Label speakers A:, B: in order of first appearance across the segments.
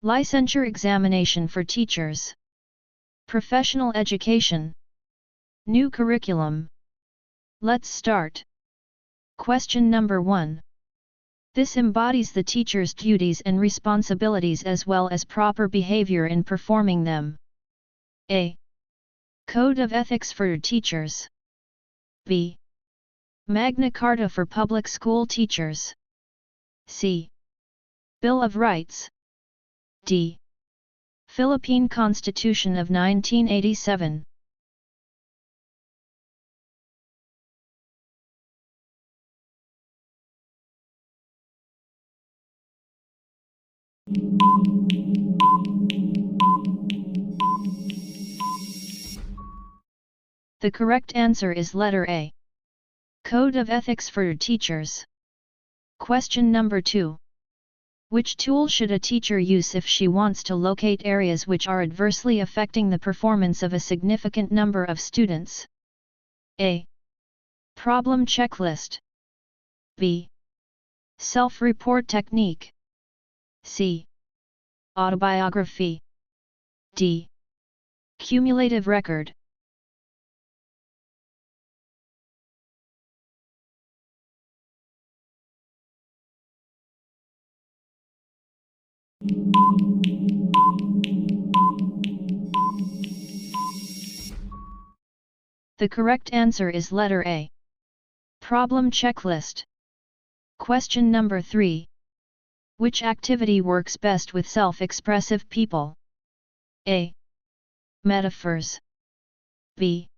A: Licensure examination for teachers. Professional education. New curriculum. Let's start. Question number 1. This embodies the teacher's duties and responsibilities as well as proper behavior in performing them. A. Code of Ethics for Teachers. B. Magna Carta for Public School Teachers. C. Bill of Rights. D. Philippine Constitution of 1987. The correct answer is letter A. Code of Ethics for Teachers. Question number 2. Which tool should a teacher use if she wants to locate areas which are adversely affecting the performance of a significant number of students? A. Problem checklist. B. Self-report technique. C. Autobiography. D. Cumulative record. The correct answer is letter A. Problem checklist. Question number 3. Which activity works best with self-expressive people? A. Metaphors. B.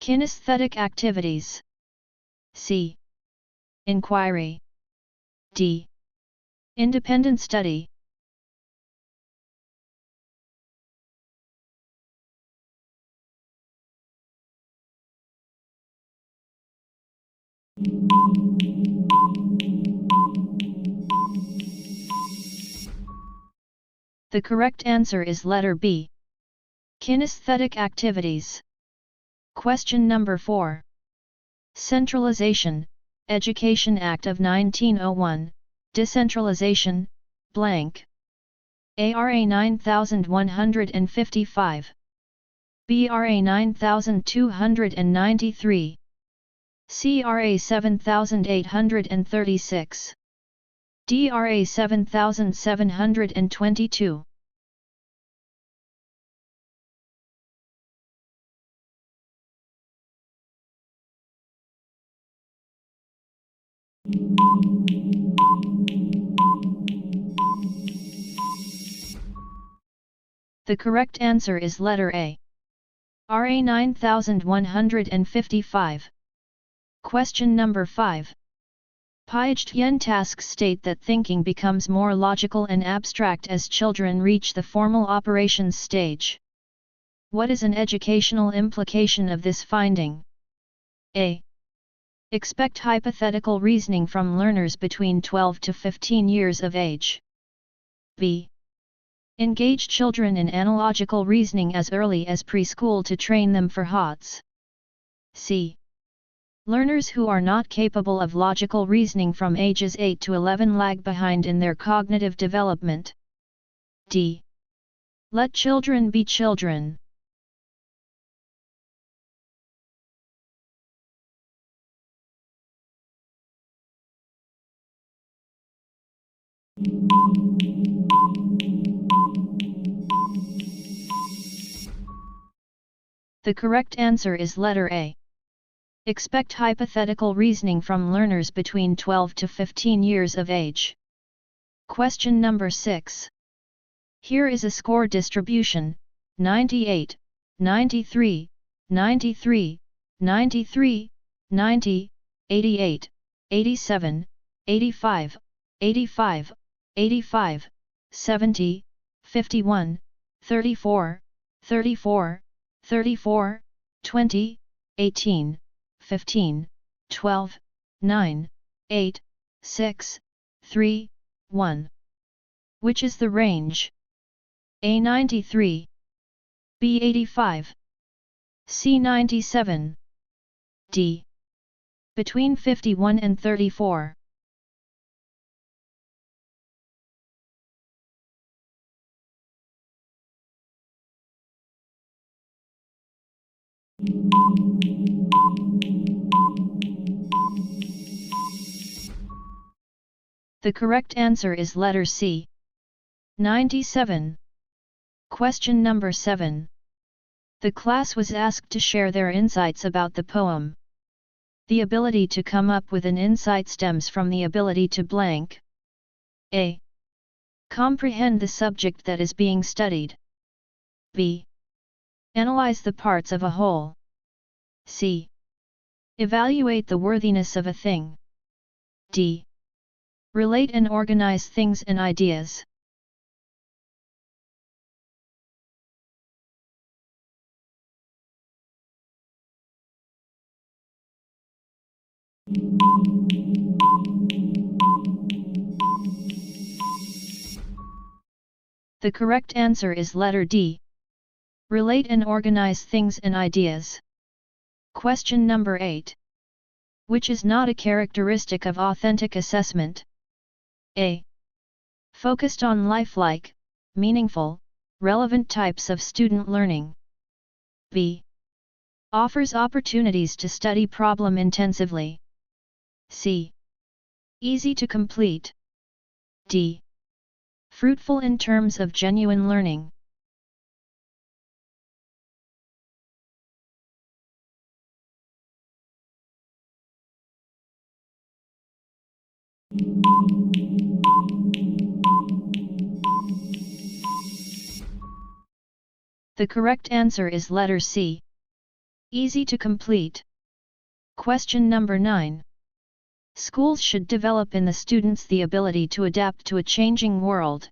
A: Kinesthetic activities. C. Inquiry. D. Independent study. The correct answer is letter B. Kinesthetic activities. Question number 4. Centralization, Education Act of 1901, Decentralization, blank. ARA 9155. BRA 9293. CRA 7836. DRA 7722. The correct answer is letter A. RA 9155. Question number 5. Piaget tasks state that thinking becomes more logical and abstract as children reach the formal operations stage. What is an educational implication of this finding? A. Expect hypothetical reasoning from learners between 12 to 15 years of age. B. Engage children in analogical reasoning as early as preschool to train them for HOTS. C. Learners who are not capable of logical reasoning from ages 8 to 11 lag behind in their cognitive development. D. Let children be children. The correct answer is letter A. Expect hypothetical reasoning from learners between 12 to 15 years of age. Question number 6. Here is a score distribution: 98, 93, 93, 93, 90, 88, 87, 85, 85, 85, 70, 51, 34, 34, 34, 20, 18, 15, 12, 9, 8, 6, 3, 1. Which is the range? A 93, B 85, C 97, D. Between 51 and 34. The correct answer is letter C. 97. Question number 7. The class was asked to share their insights about the poem. The ability to come up with an insight stems from the ability to blank. A. Comprehend the subject that is being studied. B. Analyze the parts of a whole. C. Evaluate the worthiness of a thing. D. Relate and organize things and ideas. The correct answer is letter D. Relate and organize things and ideas. Question number 8. Which is not a characteristic of authentic assessment? A. Focused on lifelike, meaningful, relevant types of student learning. B. Offers opportunities to study problem intensively. C. Easy to complete. D. Fruitful in terms of genuine learning. The correct answer is letter C. Easy to complete. Question number 9. Schools should develop in the students the ability to adapt to a changing world.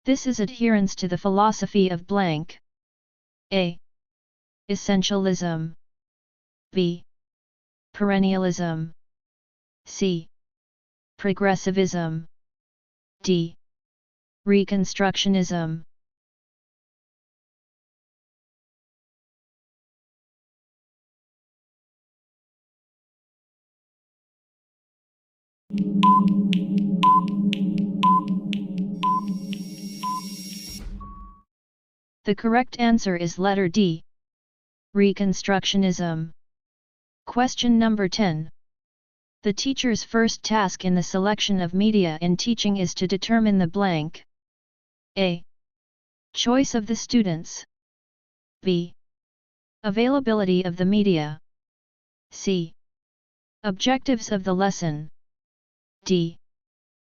A: This is adherence to the philosophy of blank. A. Essentialism. B. Perennialism. C. Progressivism. D. Reconstructionism. The correct answer is letter D. Reconstructionism. Question number 10. The teacher's first task in the selection of media in teaching is to determine the blank. A. Choice of the students. B. Availability of the media. C. Objectives of the lesson. D.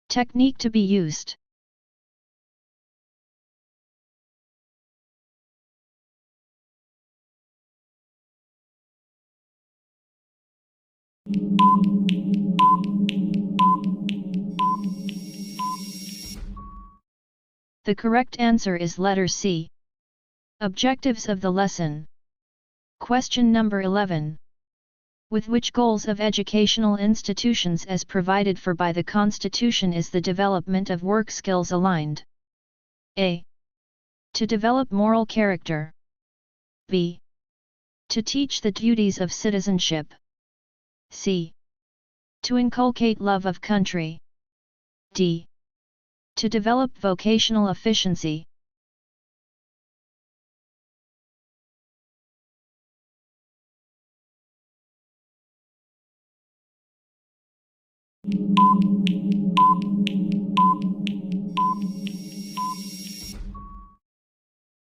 A: Technique to be used. The correct answer is letter C. Objectives of the lesson. Question number 11. With which goals of educational institutions as provided for by the Constitution is the development of work skills aligned? A. To develop moral character. B. To teach the duties of citizenship. C. To inculcate love of country. D. To develop vocational efficiency.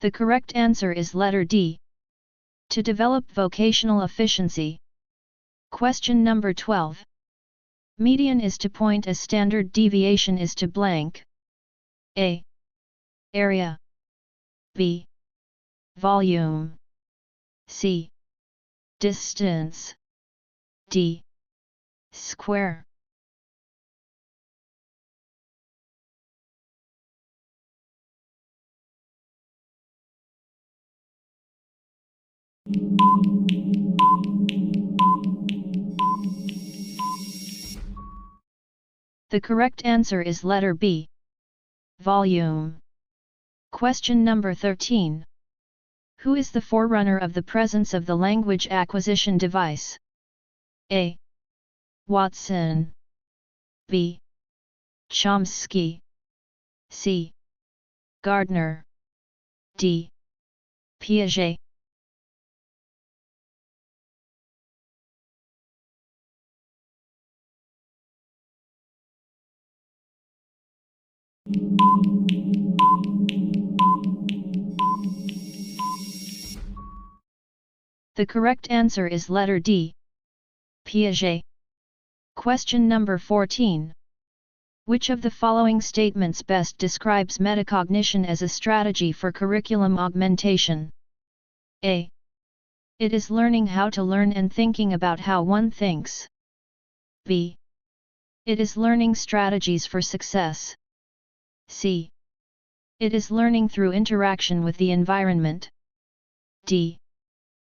A: The correct answer is letter D. To develop vocational efficiency. Question number 12. Median is to point as standard deviation is to blank. A. Area. B. Volume. C. Distance. D. Square. The correct answer is letter B. Volume. Question number 13. Who is the forerunner of the presence of the language acquisition device? A. Watson. B. Chomsky. C. Gardner. D. Piaget. The correct answer is letter D. Piaget. Question number 14. Which of the following statements best describes metacognition as a strategy for curriculum augmentation? A. It is learning how to learn and thinking about how one thinks. B. It is learning strategies for success. C. It is learning through interaction with the environment. D.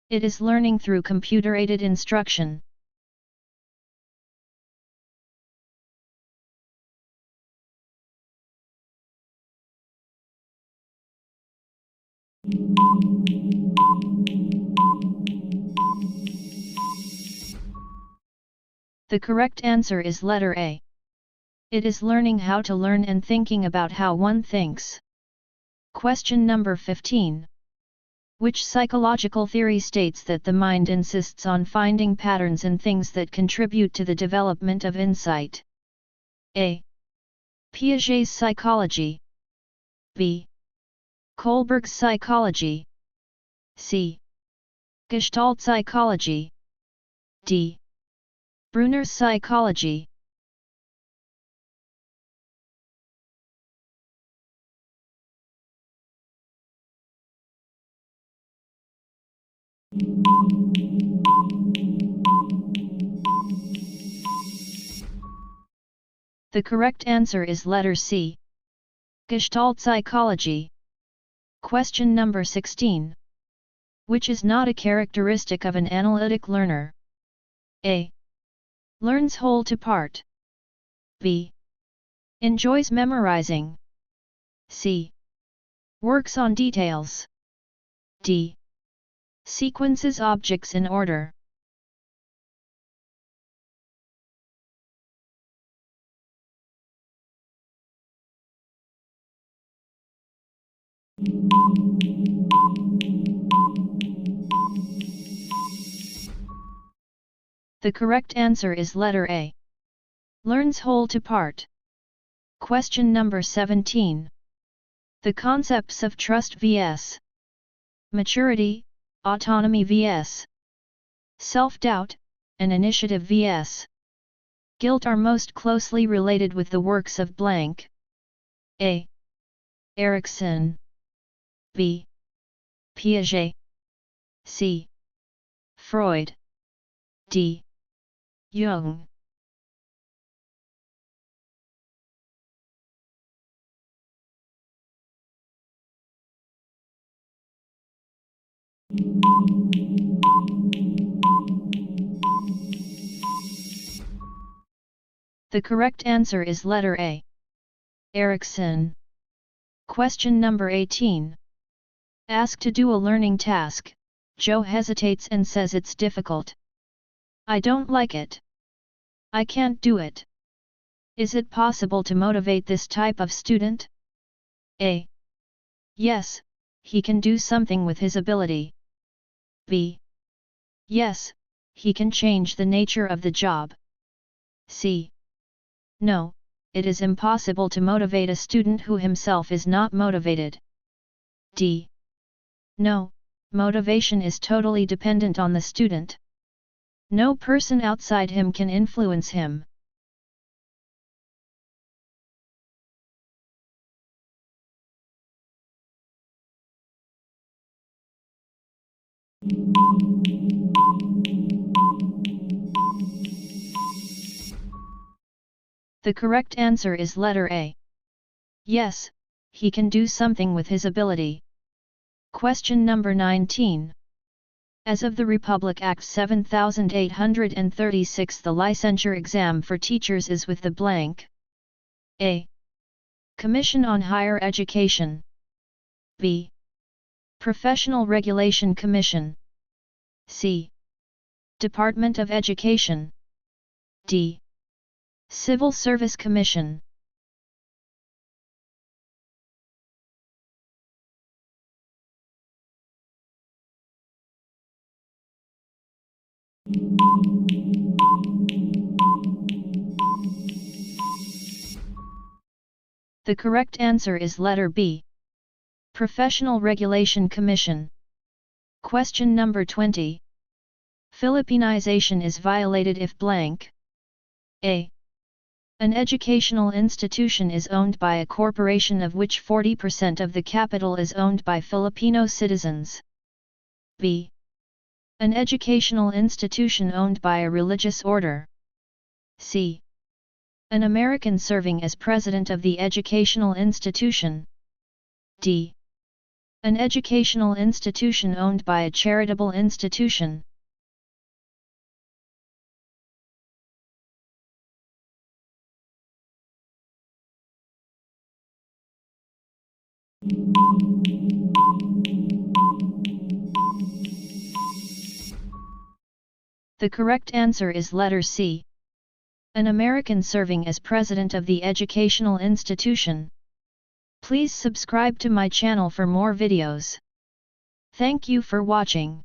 A: It is learning through computer-aided instruction. The correct answer is letter A. It is learning how to learn and thinking about how one thinks. Question number 15. Which psychological theory states that the mind insists on finding patterns in things that contribute to the development of insight? A. Piaget's psychology. B. Kohlberg's psychology. C. Gestalt psychology. D. Bruner's psychology. The correct answer is letter C. Gestalt psychology. Question number 16. Which is not a characteristic of an analytic learner? A. Learns whole to part. B. Enjoys memorizing. C. Works on details. D. Sequences objects in order. The correct answer is letter A. Learns whole to part. Question number 17. The concepts of trust vs. maturity, autonomy vs. self-doubt, and initiative vs. guilt are most closely related with the works of blank. A. Erikson. B. Piaget. C. Freud. D. Jung. The correct answer is letter A. Erikson. Question number 18. Asked to do a learning task, Joe hesitates and says it's difficult. I don't like it. I can't do it. Is it possible to motivate this type of student? A. Yes, he can do something with his ability. B. Yes, he can change the nature of the job. C. No, it is impossible to motivate a student who himself is not motivated. D. No, motivation is totally dependent on the student. No person outside him can influence him. The correct answer is letter A. Yes, he can do something with his ability. Question number 19. As of the Republic Act 7836, the licensure exam for teachers is with the blank. A. Commission on Higher Education. B. Professional Regulation Commission. C. Department of Education. D. Civil Service Commission. The correct answer is letter B. Professional Regulation Commission. Question number 20. Filipinization is violated if blank. A. An educational institution is owned by a corporation of which 40% of the capital is owned by Filipino citizens. B. An educational institution owned by a religious order. C. An American serving as president of the educational institution. D. An educational institution owned by a charitable institution. The correct answer is letter C. An American serving as president of the educational institution. Please subscribe to my channel for more videos. Thank you for watching.